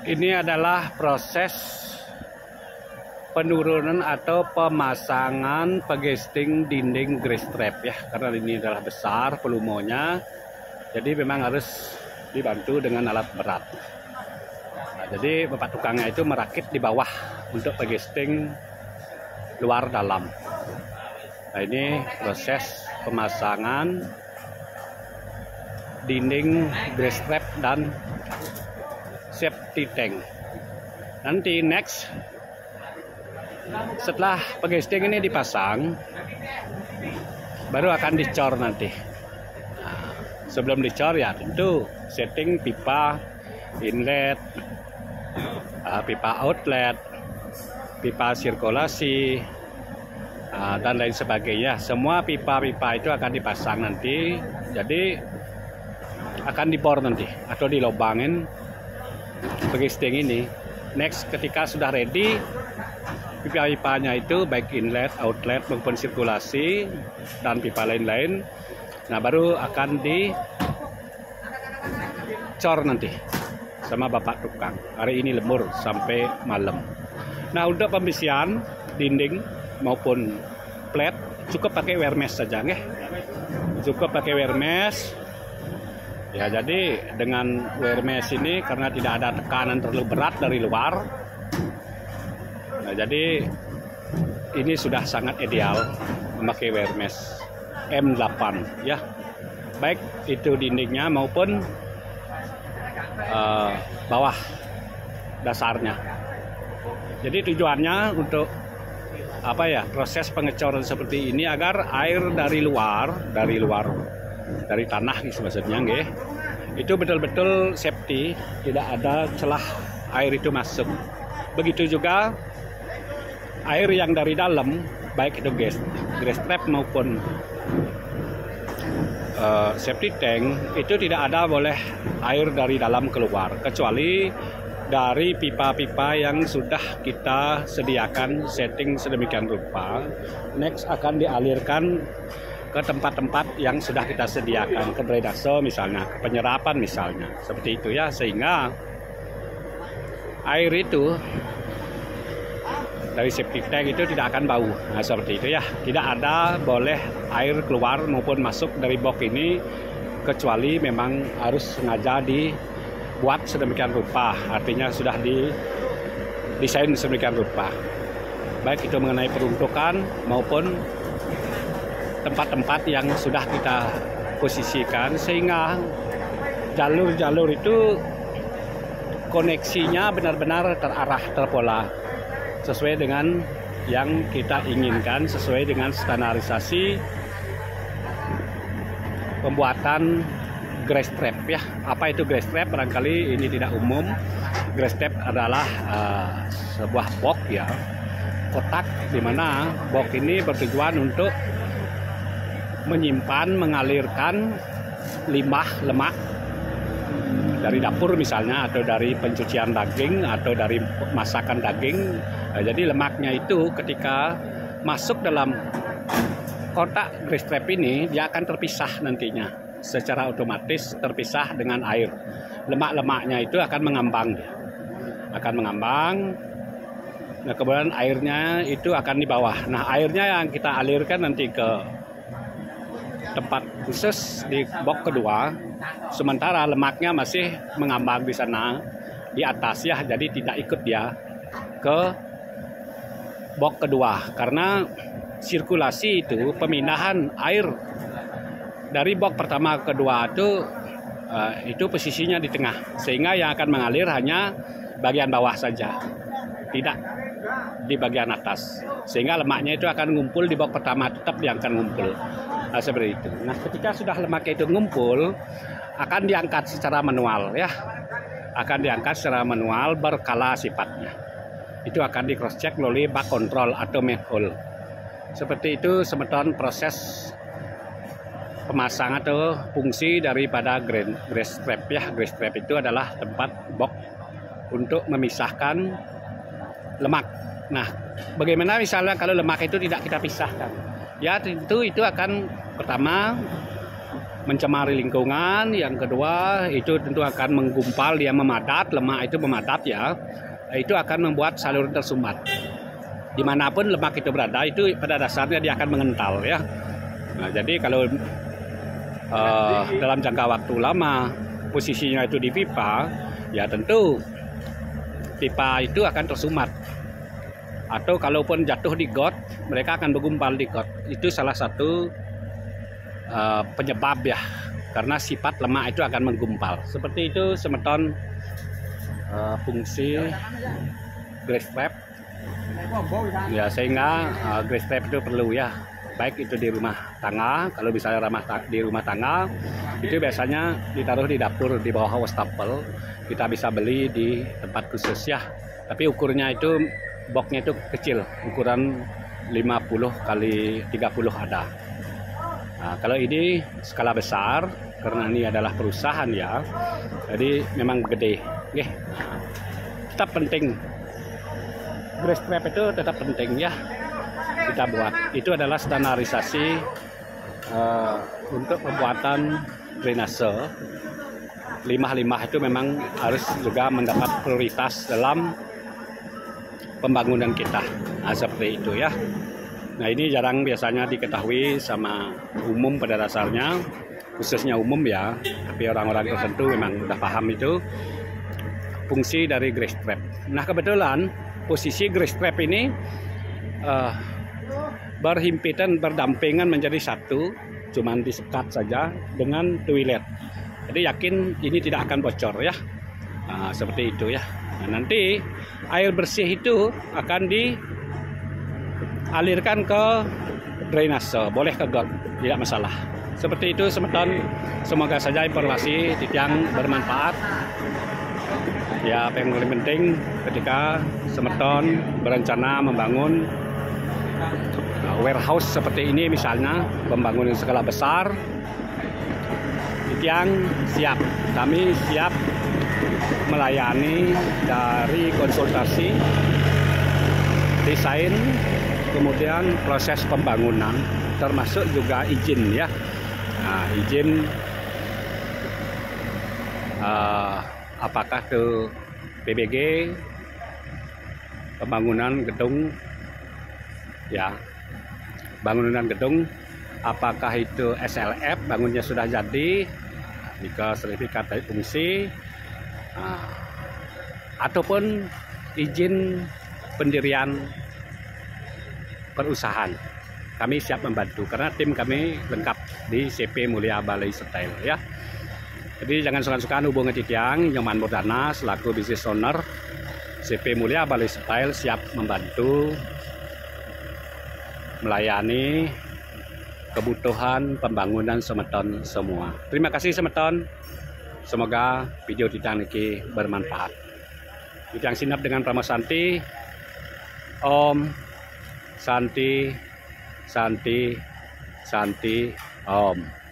Ini adalah proses penurunan atau pemasangan pegesting dinding grass trap ya, karena ini adalah besar volumenya, jadi memang harus dibantu dengan alat berat. Nah, jadi bapak tukangnya itu merakit di bawah untuk pegesting luar dalam. Nah, ini proses pemasangan dinding grass trap dan safety tank. Nanti next, setelah pegesting ini dipasang, baru akan dicor nanti. Nah, sebelum dicor ya tentu setting pipa inlet, pipa outlet, pipa sirkulasi, dan lain sebagainya. Semua pipa-pipa itu akan dipasang nanti. Jadi akan dibor nanti atau dilobangin pegesting ini. Next, ketika sudah ready, pipa-pipanya itu baik inlet, outlet maupun sirkulasi dan pipa lain-lain, nah baru akan dicor nanti sama bapak tukang. Hari ini lembur sampai malam. Nah, untuk pembersihan dinding maupun plat cukup pakai wear mesh saja, nggih. Cukup pakai wear mesh. Ya, jadi dengan wear mesh ini karena tidak ada tekanan terlalu berat dari luar, nah jadi ini sudah sangat ideal memakai wear mesh M8 ya, baik itu dindingnya maupun bawah dasarnya. Jadi tujuannya untuk apa ya, proses pengecoran seperti ini agar air dari tanah maksudnya nggih, itu betul-betul safety, tidak ada celah air itu masuk. Begitu juga air yang dari dalam, baik itu grass trap maupun safety tank, itu tidak ada boleh air dari dalam keluar, kecuali dari pipa-pipa yang sudah kita sediakan setting sedemikian rupa. Next akan dialirkan ke tempat-tempat yang sudah kita sediakan, ke drainase misalnya, ke penyerapan misalnya, seperti itu ya, sehingga air itu dari safety tank itu tidak akan bau. Nah, seperti itu ya, tidak ada boleh air keluar maupun masuk dari box ini, kecuali memang harus sengaja dibuat sedemikian rupa, artinya sudah didesain sedemikian rupa, baik itu mengenai peruntukan maupun tempat-tempat yang sudah kita posisikan, sehingga jalur-jalur itu koneksinya benar-benar terarah, terpola, sesuai dengan yang kita inginkan, sesuai dengan standarisasi pembuatan grass trap ya. Apa itu grass trap? Barangkali ini tidak umum. Grass trap adalah sebuah box ya, kotak, di mana box ini bertujuan untuk menyimpan, mengalirkan limbah lemak dari dapur misalnya, atau dari pencucian daging, atau dari masakan daging. Nah, jadi lemaknya itu ketika masuk dalam kotak grass trap ini, dia akan terpisah nantinya, secara otomatis terpisah dengan air. Lemak-lemaknya itu akan mengambang, Nah, kemudian airnya itu akan di bawah. Nah, airnya yang kita alirkan nanti ke tempat khusus di box kedua, sementara lemaknya masih mengambang di sana di atas ya, jadi tidak ikut dia ke box kedua, karena sirkulasi itu pemindahan air dari box pertama ke kedua itu posisinya di tengah, sehingga yang akan mengalir hanya bagian bawah saja, tidak di bagian atas, sehingga lemaknya itu akan ngumpul di box pertama, tetap dia akan ngumpul. Nah, seperti itu. Nah, ketika sudah lemaknya itu ngumpul, akan diangkat secara manual ya, akan diangkat secara manual berkala sifatnya. Itu akan di cross check melalui bak kontrol atau manhole. Seperti itu semeton proses pemasangan atau fungsi daripada grass trap ya. Grass trap itu adalah tempat box untuk memisahkan lemak. Nah, bagaimana misalnya kalau lemak itu tidak kita pisahkan? Ya, tentu itu akan pertama mencemari lingkungan, yang kedua itu tentu akan menggumpal, dia memadat, lemak itu memadat ya, itu akan membuat saluran tersumbat. Dimanapun lemak itu berada, itu pada dasarnya dia akan mengental ya. Nah, jadi kalau dalam jangka waktu lama posisinya itu di pipa, ya tentu pipa itu akan tersumbat. Atau kalaupun jatuh di got, mereka akan bergumpal di got. Itu salah satu penyebab ya, karena sifat lemak itu akan menggumpal. Seperti itu semeton fungsi grease trap ya, sehingga grease trap itu perlu ya, baik itu di rumah tangga. Kalau misalnya di rumah tangga itu biasanya ditaruh di dapur di bawah wastafel, kita bisa beli di tempat khusus ya, tapi ukurnya itu boxnya itu kecil, ukuran 50 kali 30 ada. Nah, kalau ini skala besar, karena ini adalah perusahaan ya, jadi memang gede. Oke. Tetap penting, grease trap itu tetap penting ya kita buat. Itu adalah standarisasi untuk pembuatan drainase. Limbah-limbah itu memang harus juga mendapat prioritas dalam pembangunan kita. Nah, seperti itu ya. Nah, ini jarang biasanya diketahui sama umum pada dasarnya, khususnya umum ya, tapi orang-orang tertentu memang udah paham itu fungsi dari grease trap. Nah, kebetulan posisi grease trap ini berhimpitan, berdampingan menjadi satu, cuman disekat saja dengan toilet. Jadi yakin ini tidak akan bocor ya. Nah, seperti itu ya. Nah, nanti air bersih itu akan dialirkan ke drainase, boleh ke got, tidak masalah. Seperti itu semeton, semoga saja informasi yang bermanfaat. Ya, apa yang paling penting ketika semeton berencana membangun warehouse seperti ini, misalnya pembangunan skala besar, yang siap, kami siap melayani dari konsultasi, desain, kemudian proses pembangunan, termasuk juga izin ya. Nah, izin apakah ke PBG, pembangunan gedung ya, bangunan gedung, apakah itu SLF, bangunnya sudah jadi, jika sertifikat dari fungsi, ataupun izin pendirian perusahaan, kami siap membantu karena tim kami lengkap di CP Mulia Balai Style ya. Jadi jangan sungkan-sungkan hubungi Titiang Nyoman Murdana selaku business owner CP Mulia Balai Style, siap membantu melayani kebutuhan pembangunan semeton semua. Terima kasih semeton. Semoga video Titiang ini bermanfaat. Titiang sinap dengan Pramosanti. Om Santi Santi Santi Om.